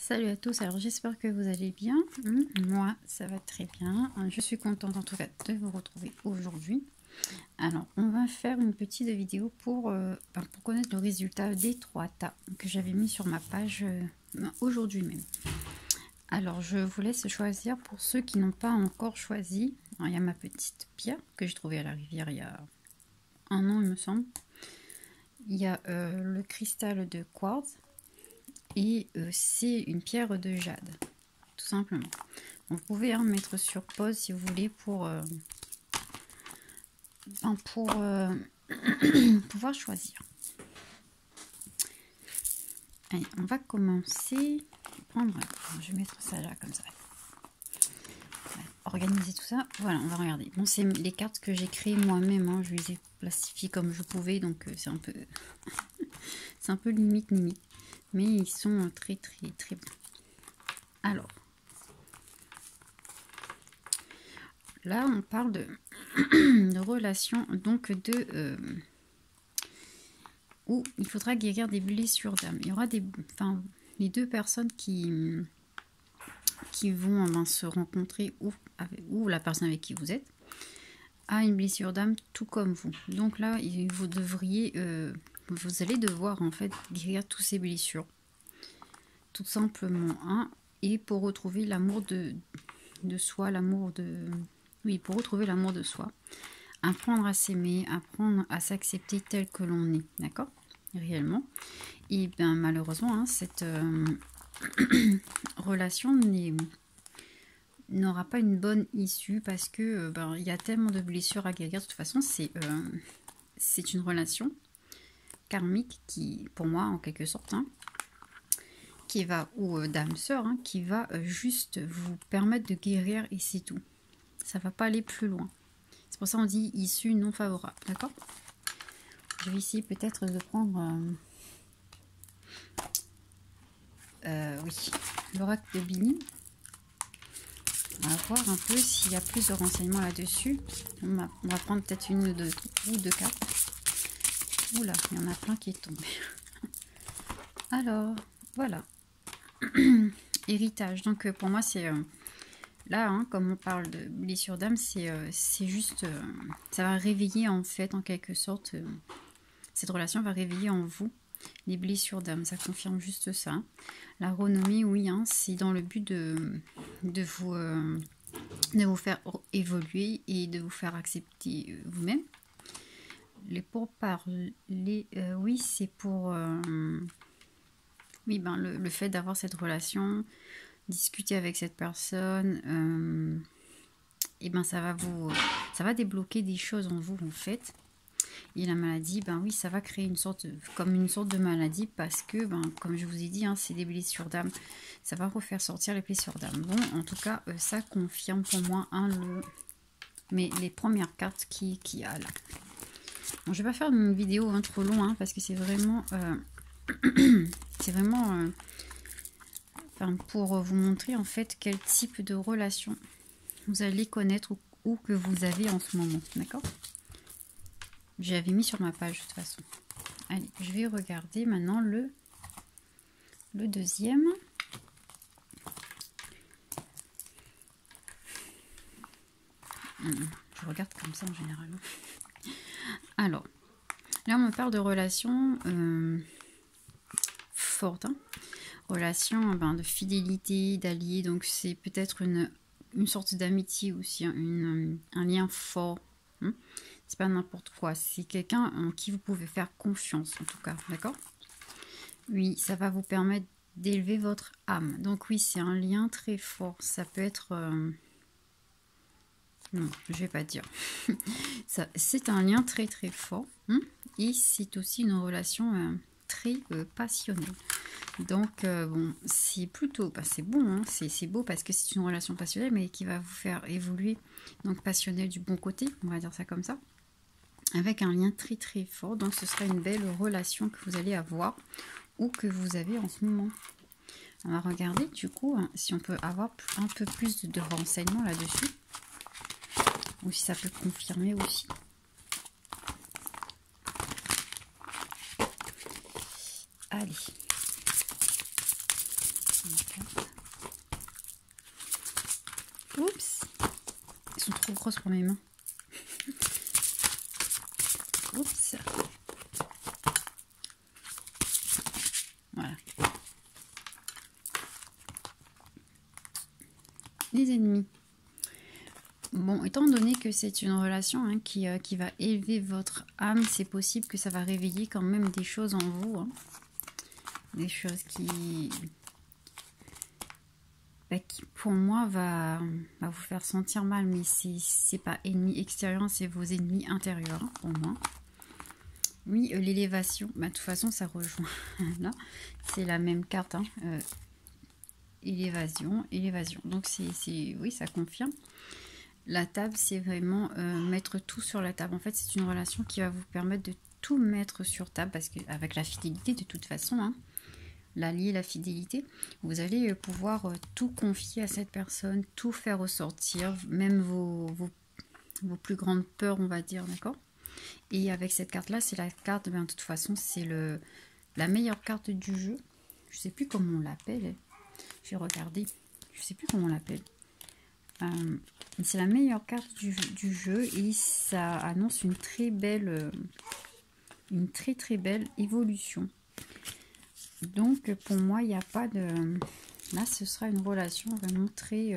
Salut à tous, alors j'espère que vous allez bien. Moi ça va très bien, je suis contente en tout cas de vous retrouver aujourd'hui. Alors on va faire une petite vidéo pour connaître le résultat des 3 tas que j'avais mis sur ma page aujourd'hui même. Alors je vous laisse choisir pour ceux qui n'ont pas encore choisi. Alors, il y a ma petite pierre que j'ai trouvée à la rivière il y a un an il me semble. Il y a le cristal de quartz. Et c'est une pierre de jade, tout simplement. Vous pouvez mettre sur pause si vous voulez pour pouvoir choisir. Allez, on va commencer. Je vais mettre ça là comme ça. Organiser tout ça. Voilà, on va regarder. Bon, c'est les cartes que j'ai créées moi-même. Je les ai plastifiées comme je pouvais, donc c'est un peu, c'est un peu limite. Mais ils sont très bons. Alors, là on parle de relations, donc où il faudra guérir des blessures d'âme. Il y aura les deux personnes qui vont se rencontrer ou la personne avec qui vous êtes a une blessure d'âme tout comme vous. Donc là, vous allez devoir en fait guérir toutes ces blessures. Tout simplement, et pour retrouver l'amour de soi, pour retrouver l'amour de soi, apprendre à s'aimer, apprendre à s'accepter tel que l'on est, d'accord, réellement. Et bien malheureusement, cette relation n'aura pas une bonne issue parce que il y a tellement de blessures à guérir. De toute façon, c'est une relation karmique qui, pour moi, en quelque sorte, qui va, ou d'âme sœur, qui va juste vous permettre de guérir et c'est tout. Ça va pas aller plus loin. C'est pour ça qu'on dit issue non favorable, d'accord? Je vais essayer peut-être de prendre oui, l'oracle de Billy. On va voir un peu s'il y a plus de renseignements là-dessus. On va prendre peut-être une ou deux cartes. Oula, il y en a plein qui est tombé. Alors, voilà. Héritage. Donc pour moi c'est là, comme on parle de blessure d'âme, c'est juste ça va réveiller en fait en quelque sorte cette relation va réveiller en vous les blessures d'âme. Ça confirme juste ça. La renommée, oui, c'est dans le but de vous faire évoluer et de vous faire accepter vous-même. Les pourparlers, oui, c'est pour oui, le fait d'avoir cette relation, discuter avec cette personne, et ça va débloquer des choses en vous en fait. Et la maladie, oui, ça va créer une sorte de maladie parce que, comme je vous ai dit, c'est des blessures d'âme. Ça va refaire sortir les blessures d'âme. Bon, en tout cas, ça confirme pour moi les premières cartes qui a là. Bon, je vais pas faire une vidéo trop long parce que c'est vraiment pour vous montrer en fait quel type de relation vous allez connaître ou que vous avez en ce moment, d'accord? J'avais mis sur ma page de toute façon. Allez, je vais regarder maintenant le deuxième. Je regarde comme ça en général. Alors, là on me parle de relations fortes, relations de fidélité, d'alliés. Donc c'est peut-être une sorte d'amitié aussi, un lien fort. C'est pas n'importe quoi, c'est quelqu'un en qui vous pouvez faire confiance en tout cas, d'accord? Oui, ça va vous permettre d'élever votre âme. Donc oui, c'est un lien très fort. Ça peut être... non, je vais pas dire. C'est un lien très fort. Et c'est aussi une relation très passionnelle. Donc bon, c'est plutôt... c'est bon, c'est beau parce que c'est une relation passionnelle, mais qui va vous faire évoluer. Donc passionnelle du bon côté, on va dire ça comme ça. Avec un lien très fort, donc ce sera une belle relation que vous allez avoir ou que vous avez en ce moment. On va regarder du coup si on peut avoir un peu plus de renseignements là-dessus ou si ça peut confirmer aussi. Allez. Oups, ils sont trop grosses pour mes mains. Oups. Voilà. Les ennemis. Bon, étant donné que c'est une relation hein, qui va élever votre âme, c'est possible que ça va réveiller quand même des choses en vous. Hein. Des choses qui pour moi, va vous faire sentir mal. Mais c'est pas ennemi extérieur, c'est vos ennemis intérieurs, hein, pour moi. Oui, l'élévation. Bah, de toute façon, ça rejoint. Là, c'est la même carte. Hein, élévation. Donc, oui, ça confirme. La table, c'est vraiment mettre tout sur la table. En fait, c'est une relation qui va vous permettre de tout mettre sur table. Parce qu'avec la fidélité, de toute façon, hein, l'allié, la fidélité, vous allez pouvoir tout confier à cette personne, tout faire ressortir, même vos plus grandes peurs, on va dire, d'accord? Et avec cette carte-là, c'est la carte, ben, de toute façon, c'est la meilleure carte du jeu. Je sais plus comment on l'appelle. J'ai regardé. Je sais plus comment on l'appelle. C'est la meilleure carte du jeu et ça annonce une très belle évolution. Donc pour moi il n'y a pas de... Là ce sera une relation vraiment très...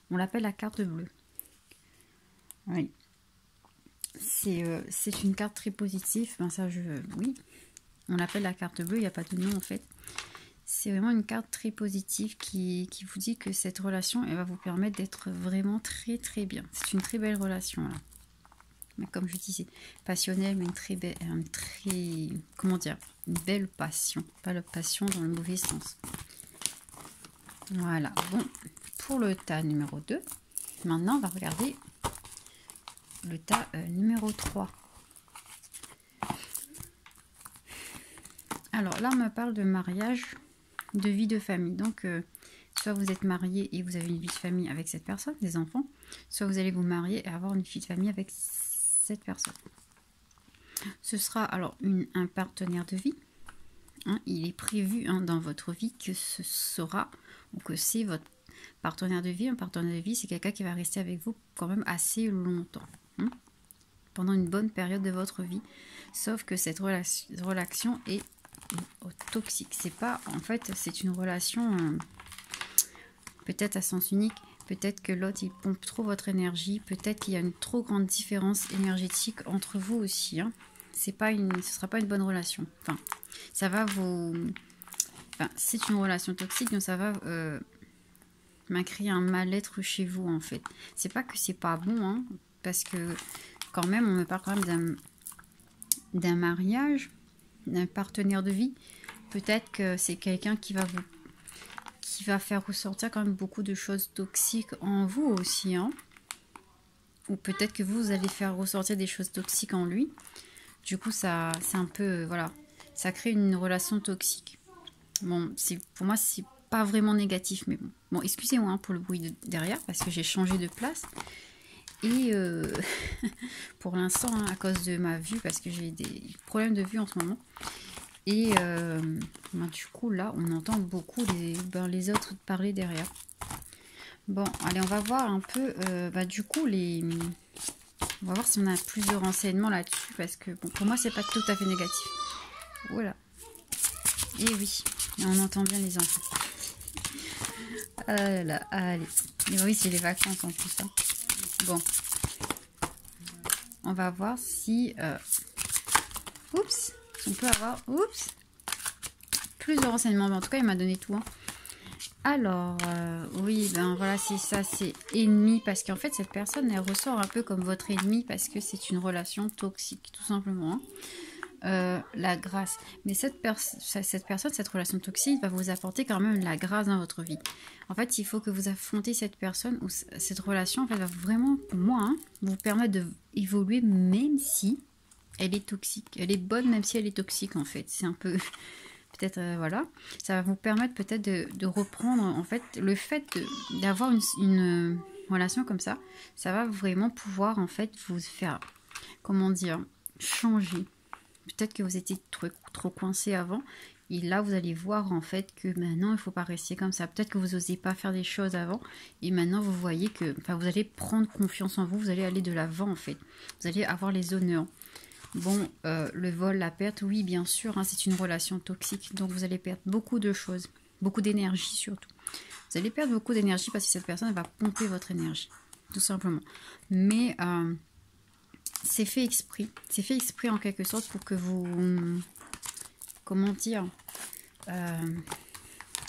on l'appelle la carte bleue. Oui. C'est une carte très positive. Ben, ça oui. On l'appelle la carte bleue, il n'y a pas de nom en fait. C'est vraiment une carte très positive qui vous dit que cette relation elle va vous permettre d'être vraiment très très bien. C'est une très belle relation là. Mais comme je disais, passionnelle, mais une très belle, comment dire, une belle passion. Pas la passion dans le mauvais sens. Voilà. Bon, pour le tas numéro 2, maintenant on va regarder le tas numéro 3. Alors là, on me parle de mariage, de vie de famille. Donc, soit vous êtes marié et vous avez une vie de famille avec cette personne, des enfants, soit vous allez vous marier et avoir une vie de famille avec cette personne. Ce sera alors un partenaire de vie. Hein, il est prévu hein, dans votre vie que ce sera, ou que c'est votre partenaire de vie. Un partenaire de vie, c'est quelqu'un qui va rester avec vous quand même assez longtemps. Hein, pendant une bonne période de votre vie. Sauf que cette relation est toxique. C'est pas, en fait, c'est une relation peut-être à sens unique. Peut-être que l'autre, il pompe trop votre énergie. Peut-être qu'il y a une trop grande différence énergétique entre vous aussi. Hein. Ce sera pas une bonne relation. Enfin, ça va vous... Enfin, c'est une relation toxique, donc ça va créer un mal-être chez vous, en fait. C'est pas que c'est pas bon, hein, parce que quand même, on me parle quand même d'un mariage, d'un partenaire de vie. Peut-être que c'est quelqu'un qui va faire ressortir quand même beaucoup de choses toxiques en vous aussi, hein. Ou peut-être que vous allez faire ressortir des choses toxiques en lui. Du coup, ça, c'est un peu, voilà, ça crée une relation toxique. Bon, pour moi, c'est pas vraiment négatif, mais bon. Bon, excusez-moi hein, pour le bruit derrière, parce que j'ai changé de place. Et pour l'instant, hein, à cause de ma vue, parce que j'ai des problèmes de vue en ce moment. Et du coup, là, on entend beaucoup les autres parler derrière. Bon, allez, on va voir un peu, du coup, on va voir si on a plus de renseignements là-dessus, parce que bon, pour moi, c'est pas tout à fait négatif. Voilà. Et oui, on entend bien les enfants. Ah là, allez. Et oui, c'est les vacances en plus. Hein. Bon. On va voir si... Oups. On peut avoir... Oups. Plus de renseignements. Mais en tout cas, il m'a donné tout. Hein. Alors, oui, ben voilà, c'est ça. C'est ennemi. Parce qu'en fait, cette personne, elle ressort un peu comme votre ennemi. Parce que c'est une relation toxique, tout simplement. Hein. La grâce. Mais cette personne, cette relation toxique va vous apporter quand même la grâce dans votre vie. En fait, il faut que vous affrontez cette personne ou cette relation en fait, va vraiment, pour moi, hein, vous permettre d'évoluer même si elle est toxique. Elle est bonne même si elle est toxique en fait. C'est un peu... Peut-être, voilà. Ça va vous permettre peut-être de reprendre, en fait, le fait d'avoir une relation comme ça. Ça va vraiment pouvoir, en fait, vous faire, comment dire, changer. Peut-être que vous étiez trop coincé avant Et là, vous allez voir en fait que maintenant, il ne faut pas rester comme ça. Peut-être que vous n'osez pas faire des choses avant. Et maintenant, vous voyez que vous allez prendre confiance en vous. Vous allez aller de l'avant en fait. Vous allez avoir les honneurs. Bon, le vol, la perte, oui, bien sûr. Hein, c'est une relation toxique. Donc, vous allez perdre beaucoup de choses. Beaucoup d'énergie surtout. Vous allez perdre beaucoup d'énergie parce que cette personne elle va pomper votre énergie. Tout simplement. Mais c'est fait exprès. C'est fait exprès en quelque sorte pour que vous... Comment dire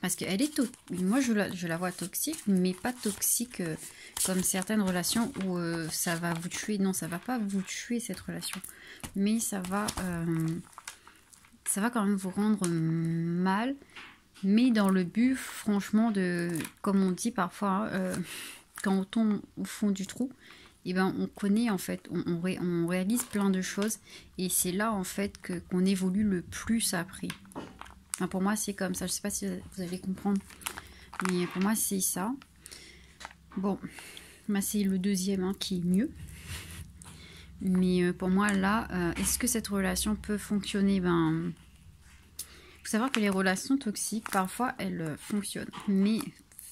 parce qu'elle est moi je la vois toxique, mais pas toxique comme certaines relations où ça va vous tuer. Non, ça va pas vous tuer cette relation, mais ça va quand même vous rendre mal, mais dans le but franchement de, comme on dit parfois, quand on tombe au fond du trou, et ben on connaît en fait, on réalise plein de choses, et c'est là en fait qu'on évolue le plus après. Enfin, pour moi c'est comme ça, je sais pas si vous allez comprendre, mais pour moi c'est ça. Bon, bah, c'est le deuxième hein, qui est mieux, mais pour moi là, est-ce que cette relation peut fonctionner? Ben, faut savoir que les relations toxiques parfois elles fonctionnent, mais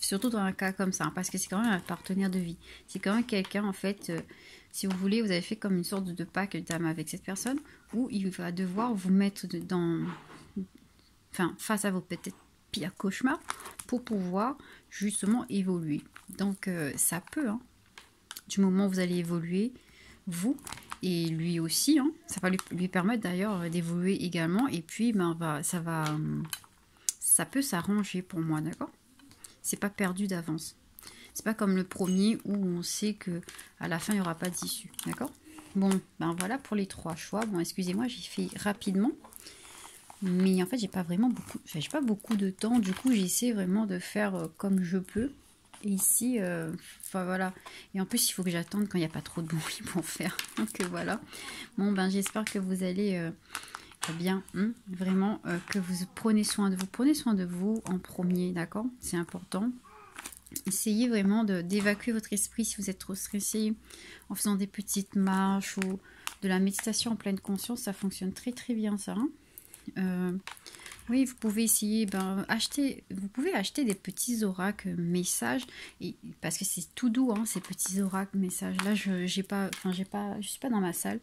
surtout dans un cas comme ça, hein, parce que c'est quand même un partenaire de vie. C'est quand même quelqu'un, en fait, si vous voulez, vous avez fait comme une sorte de pacte d'âme avec cette personne, où il va devoir vous mettre face à vos peut-être pires cauchemars, pour pouvoir justement évoluer. Donc, ça peut, hein, du moment où vous allez évoluer, vous, et lui aussi, hein, ça va lui permettre d'ailleurs d'évoluer également, et puis, ben, ça peut s'arranger pour moi, d'accord? C'est pas perdu d'avance. C'est pas comme le premier où on sait que à la fin il n'y aura pas d'issue, d'accord? Bon, ben voilà pour les 3 choix. Bon, excusez-moi, j'ai fait rapidement, mais en fait j'ai pas beaucoup de temps. Du coup, j'essaie vraiment de faire comme je peux. Et ici, voilà. Et en plus, il faut que j'attende quand il n'y a pas trop de bruit pour faire. Donc voilà. Bon, ben j'espère que vous allez bien, vraiment que vous prenez soin de vous. Prenez soin de vous en premier, d'accord? C'est important. Essayez vraiment d'évacuer votre esprit si vous êtes trop stressé en faisant des petites marches ou de la méditation en pleine conscience. Ça fonctionne très très bien ça. Hein. Oui, vous pouvez essayer, vous pouvez acheter des petits oracles messages, parce que c'est tout doux, hein, ces petits oracles messages. Là, je suis pas dans ma salle,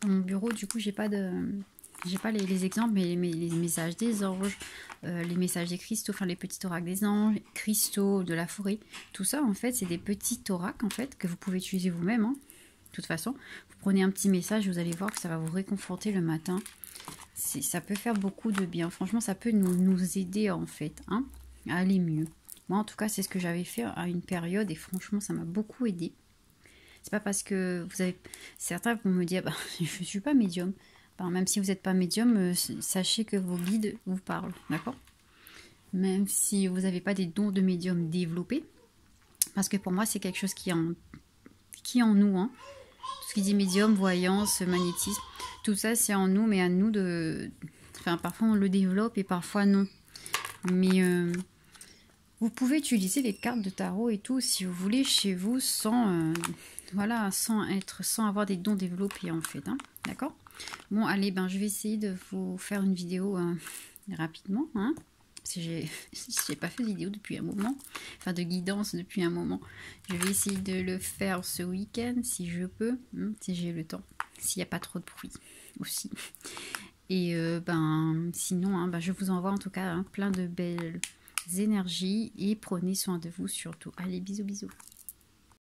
dans mon bureau, du coup, j'ai pas les exemples, mais les messages des anges, les messages des cristaux, enfin les petits oracles des anges, cristaux de la forêt, tout ça, en fait, c'est des petits oracles, en fait, que vous pouvez utiliser vous-même. Hein. De toute façon, vous prenez un petit message, vous allez voir que ça va vous réconforter le matin. Ça peut faire beaucoup de bien. Franchement, ça peut nous aider, en fait, hein, à aller mieux. Moi, en tout cas, c'est ce que j'avais fait à une période, et franchement, ça m'a beaucoup aidé. C'est pas parce que certains vont me dire, je suis pas médium. Même si vous n'êtes pas médium, sachez que vos guides vous parlent, d'accord? Même si vous n'avez pas des dons de médium développés, parce que pour moi, c'est quelque chose qui est en nous. Hein. Tout ce qui dit médium, voyance, magnétisme, tout ça, c'est en nous, mais à nous de... parfois, on le développe et parfois, non. Mais vous pouvez utiliser les cartes de tarot et tout, si vous voulez, chez vous, sans avoir des dons développés, en fait. Hein, d'accord? Bon, allez, je vais essayer de vous faire une vidéo rapidement, hein, parce que j'ai pas fait de vidéo depuis un moment, de guidance depuis un moment. Je vais essayer de le faire ce week-end, si je peux, si j'ai le temps, s'il n'y a pas trop de bruit aussi. Et sinon, je vous envoie en tout cas plein de belles énergies, et prenez soin de vous surtout. Allez, bisous, bisous.